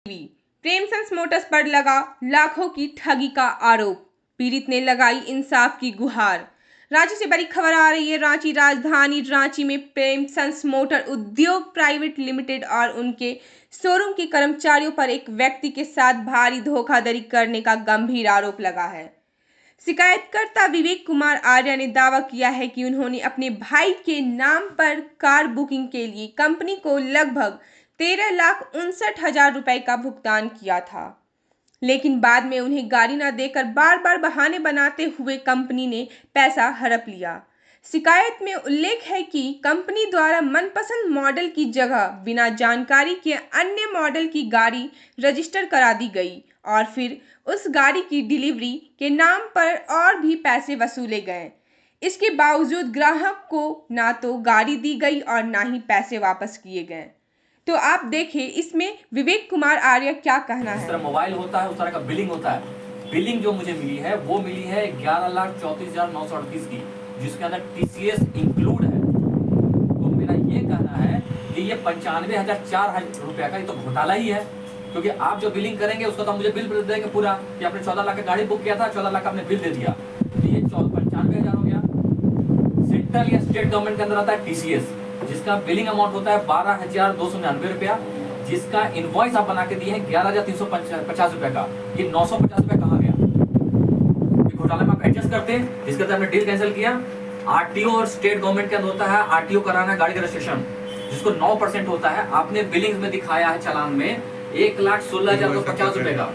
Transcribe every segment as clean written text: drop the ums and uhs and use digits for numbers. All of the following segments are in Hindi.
प्रेमसंस मोटर्स पर लगा लाखों की ठगी का आरोप, पीड़ित ने लगाई इंसाफ की गुहार। रांची से बड़ी खबर आ रही है। रांची राजधानी रांची में प्रेमसंस मोटर उद्योग प्राइवेट लिमिटेड और उनके शोरूम के कर्मचारियों पर एक व्यक्ति के साथ भारी धोखाधड़ी करने का गंभीर आरोप लगा है। शिकायतकर्ता विवेक कुमार आर्य ने दावा किया है कि उन्होंने अपने भाई के नाम पर कार बुकिंग के लिए कंपनी को लगभग 13,59,000 रुपए का भुगतान किया था, लेकिन बाद में उन्हें गाड़ी न देकर बार बार बहाने बनाते हुए कंपनी ने पैसा हड़प लिया। शिकायत में उल्लेख है कि कंपनी द्वारा मनपसंद मॉडल की जगह बिना जानकारी के अन्य मॉडल की गाड़ी रजिस्टर करा दी गई और फिर उस गाड़ी की डिलीवरी के नाम पर और भी पैसे वसूले गए। इसके बावजूद ग्राहक को ना तो गाड़ी दी गई और ना ही पैसे वापस किए गए। तो आप देखें इसमें विवेक कुमार आर्य क्या कहना है। जिस तरह मोबाइल होता है उस तरह का बिलिंग होता है। बिलिंग जो मुझे मिली है वो मिली है 11,34,938 की, जिसके अंदर TCS इंक्लूड है। तो मेरा ये कहना है कि ये 95,004 रुपया का ये तो घोटाला ही है, क्योंकि आप जो बिलिंग करेंगे उसका तो मुझे बिल देंगे पूरा कि आपने 14 लाख का गाड़ी बुक किया था, 14 लाख का आपने बिल दे दिया, तो ये 95,000 हो गया। सेंट्रल या स्टेट गवर्नमेंट के अंदर आता है TCS, जिसका बिलिंग अमाउंट होता है 12,299 रुपया, जिसका इनवॉइस आप बना के दिए हैं 11,350 रुपए का। ये 950 रुपए कहाँ गया? ये घोटाला में आप एडजस्ट करते हैं, जिसके अंदर हमने डील कैंसिल किया। RTO और स्टेट गवर्नमेंट के अंदर होता है RTO कराना गाड़ी का रजिस्ट्रेशन, जिसको 9% होता है। आपने बिलिंग में दिखाया है चालान में 1,16,250 रुपए का,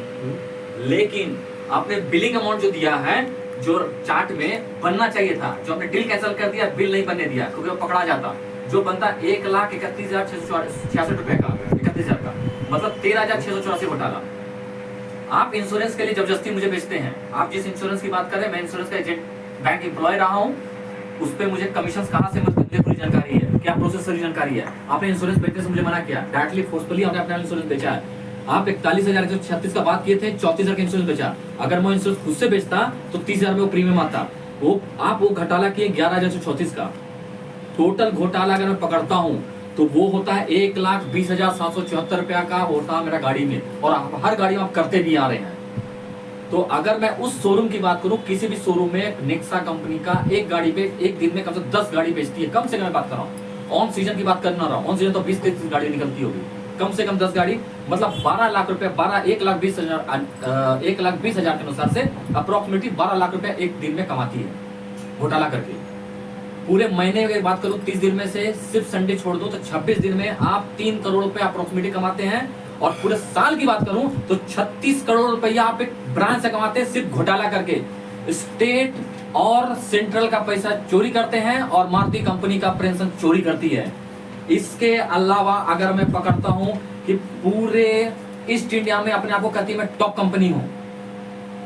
लेकिन आपने बिलिंग अमाउंट जो दिया है, जो चार्ट में बनना चाहिए था, जो आपने डील कैंसिल कर दिया, बिल नहीं बनने दिया क्योंकि वो पकड़ा जाता, जो बनता 1,31,666 रुपए का, 31,000 का, मतलब 13,684 घोटाला। आप इंश्योरेंस के लिए जबरदस्ती मुझे बेचते हैं। आप जिस इंश्योरेंस की बात कर रहे हैं, मैं इंश्योरेंस का एजेंट बैंक एम्प्लॉय रहा हूँ, उस पर मुझे कमीशन कहाँ से मिलते मुझे पूरी जानकारी है, क्या प्रोसेस सारी जानकारी है। आपने इंश्योरेंस बेचने से मुझे मना किया, डायरेक्टली फोर्सफुली आपने अपना इंश्योरेंस बेचा है। आप 41,136 का बात किए थे, 34,000 का इंश्योरेंस बेचा। अगर मैं इंश्योरेंस खुद से बेचता तो 30,000 में वो प्रीमियम आता। वो आप वो घोटाला किए 11,134 का। टोटल घोटाला अगर मैं पकड़ता हूं तो वो होता है 1,20,774 रुपया का होता है मेरा गाड़ी में, और आप हर गाड़ी में आप करते भी आ रहे हैं। तो अगर मैं उस शोरूम की बात करूं, किसी भी शोरूम में नेक्सा कंपनी का एक गाड़ी पे एक दिन में कम से कम 10 गाड़ी बेचती है, कम से कम मैं बात कर रहा हूँ। ऑन सीजन की बात करना रहा हूँ, ऑन सीजन तो 20-30 गाड़ी निकलती होगी, कम से कम 10 गाड़ी, मतलब 12 लाख रुपए, 1,20,000 के अनुसार से अप्रोक्सीमेटली 12 लाख रुपए एक दिन में कमाती है घोटाला करके। पूरे महीने की बात करूं, 30 दिन में से सिर्फ संडे छोड़ दो तो 26 दिन में आप 3 करोड़ रुपए अप्रोक्सीमेटली कमाते हैं। और पूरे साल की बात करूं तो 36 करोड़ रुपया आप एक ब्रांच से कमाते हैं सिर्फ घोटाला करके। स्टेट और सेंट्रल का पैसा चोरी करते हैं और मारुति कंपनी का पेंशन चोरी करती है। इसके अलावा अगर मैं पकड़ता हूं कि पूरे ईस्ट इंडिया में अपने आप को कहती है मैं टॉप कंपनी हूं,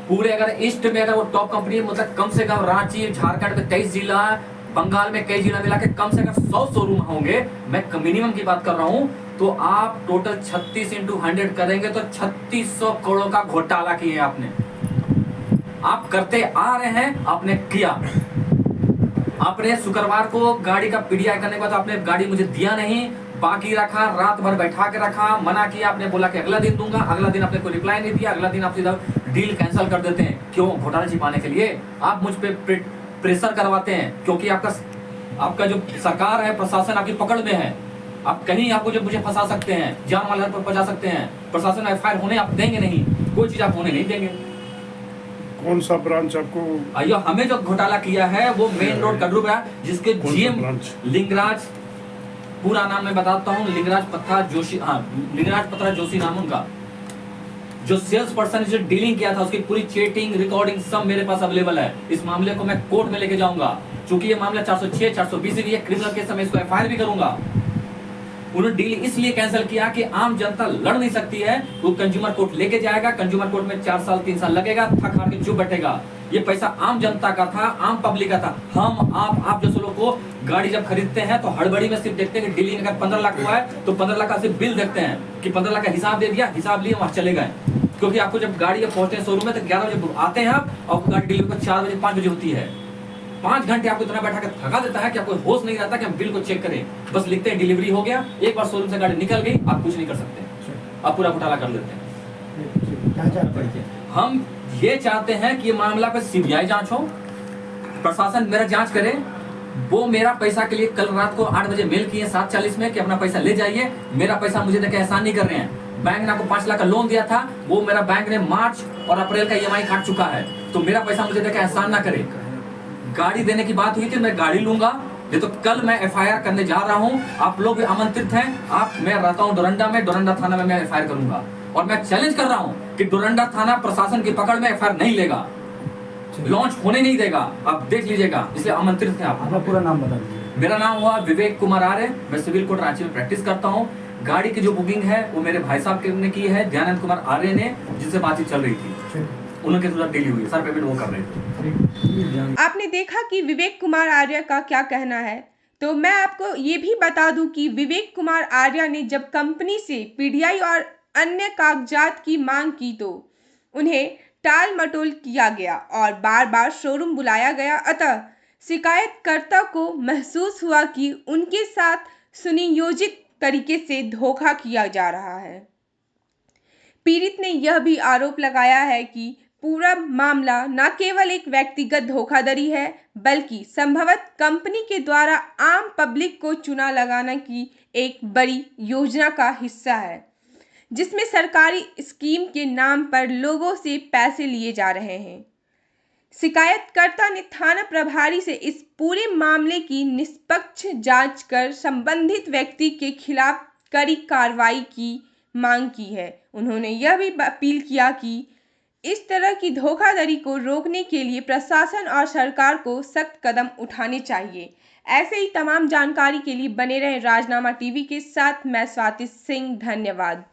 पूरे अगर ईस्ट में अगर वो टॉप कंपनी, मतलब कम से कम रांची, झारखंड में 23 जिला, बंगाल में कई जिला मिला के कम से कम 100 शोरूम होंगे, मैं मिनिमम की बात कर रहा हूं, तो आप टोटल 36 × 100 करेंगे तो 3600 करोड़ का घोटाला किया आपने। आप करते आ रहे हैं, आपने किया। आपने शुक्रवार को गाड़ी का PDI करने के बाद आपने गाड़ी मुझे दिया नहीं, बाकी रखा, रात भर बैठा के रखा, मना किया, आपने बोला कि अगला दिन दूंगा, अगला दिन आपने कोई रिप्लाई नहीं दिया, अगला दिन आप सीधा डील कैंसिल कर देते हैं। क्यों? घोटाला छिपाने के लिए। आप मुझ पे प्रेशर करवाते हैं, क्योंकि आपका जो सरकार है, प्रशासन आपकी पकड़ में है। आप कहीं आपको जो मुझे फंसा सकते हैं, जान माल पर पहुंचा सकते हैं। प्रशासन FIR होने आप देंगे नहीं, कोई चीज आप होने नहीं देंगे। कौन सा ब्रांच आपको? अयो हमें जो घोटाला किया है वो मेन रोड कड़रू है, जिसके GM लिंगराज, पूरा नाम मैं बताता हूँ, लिंगराज पत्थर जोशी, हाँ लिंगराज पत्थर जोशी नाम उनका। जो सेल्स पर्सन जो डीलिंग किया था उसकी पूरी चैटिंग रिकॉर्डिंग सब मेरे पास अवेलेबल है। इस मामले को मैं कोर्ट में लेके जाऊंगा, क्योंकि ये मामला 406, 420 भी है, क्रिमिनल केस में इसको FIR भी करूंगा। उन्होंने डील इसलिए कैंसिल किया कि आम जनता लड़ नहीं सकती है, वो कंज्यूमर कोर्ट लेके जाएगा, कंज्यूमर कोर्ट में 4 साल 3 साल लगेगा, थक हार के चुप बैठेगा। ये पैसा आम जनता का था, आम पब्लिक का था। हम आप जैसे लोग को गाड़ी जब खरीदते हैं तो हड़बड़ी में सिर्फ देखते हैं कि डीलिंग अगर 15 लाख हुआ है तो 15 लाख का सिर्फ बिल देखते हैं कि 15 लाख का हिसाब दे दिया, हिसाब लिए वहां चले गए। क्योंकि आपको जब गाड़ी पहुंचते हैं शोरूम में तो 11 बजे आते हैं आप, और गाड़ी डिलीवरी को 4 बजे 5 बजे होती है। 5 घंटे आपको इतना बैठा कर थका देता है कि आपको होश नहीं रहता कि हम बिल को चेक करें। बस लिखते हैं डिलीवरी हो गया, एक बार शोरूम से गाड़ी निकल गई, आप कुछ नहीं कर सकते। अब पूरा घोटाला कर लेते हैं। क्या चाहते हैं? हम ये चाहते हैं कि ये मामला पे सीबीआई जांच हो, प्रशासन मेरा जांच करे। वो मेरा पैसा के लिए कल रात को 8 बजे मेल किए 7:40 में कि अपना पैसा ले जाइए, मेरा पैसा मुझे देके एहसान नहीं कर रहे हैं। बैंक ने आपको 5 लाख का लोन दिया था, वो मेरा बैंक ने मार्च और अप्रैल का EMI काट चुका है, तो मेरा पैसा मुझे देके एहसान ना करे। गाड़ी देने की बात हुई थी, मैं गाड़ी लूंगा, ये तो कल मैं FIR करने जा रहा हूं। आप लोग भी आमंत्रित हैं। मैं रहता हूं डोरंडा में, डोरंडा थाना में मैं FIR करूंगा और मैं चैलेंज कर रहा हूं कि डोरंडा थाना प्रशासन की पकड़ में FIR नहीं लेगा, लॉन्च होने नहीं देगा। आप देख लीजिएगा, इसलिए आमंत्रित हैं आप। अपना पूरा नाम बता दीजिए। मेरा नाम हुआ विवेक कुमार आर्य, मैं सिविल कोर्ट रांची में प्रैक्टिस करता हूं। गाड़ी की जो बुकिंग है वो मेरे भाई साहब ने की है, दयानंद कुमार आर्य ने, जिनसे बातचीत चल रही थी, उनके थ्रू डील हुई, सर पेमेंट वो कर रहे थे। आपने देखा कि विवेक कुमार आर्य का क्या कहना है। तो मैं आपको ये भी बता दूं कि विवेक कुमार आर्य ने जब कंपनी से PDI और अन्य कागजात की मांग की तो उन्हें टाल मटोल किया गया और बार बार शोरूम बुलाया गया। अतः शिकायतकर्ता को महसूस हुआ कि उनके साथ सुनियोजित तरीके से धोखा किया जा रहा है। पीड़ित ने यह भी आरोप लगाया है कि पूरा मामला न केवल एक व्यक्तिगत धोखाधड़ी है, बल्कि संभवतः कंपनी के द्वारा आम पब्लिक को चूना लगाने की एक बड़ी योजना का हिस्सा है, जिसमें सरकारी स्कीम के नाम पर लोगों से पैसे लिए जा रहे हैं। शिकायतकर्ता ने थाना प्रभारी से इस पूरे मामले की निष्पक्ष जांच कर संबंधित व्यक्ति के खिलाफ कड़ी कार्रवाई की मांग की है। उन्होंने यह भी अपील किया कि इस तरह की धोखाधड़ी को रोकने के लिए प्रशासन और सरकार को सख्त कदम उठाने चाहिए। ऐसे ही तमाम जानकारी के लिए बने रहें राजनामा टीवी के साथ। मैं स्वाति सिंह, धन्यवाद।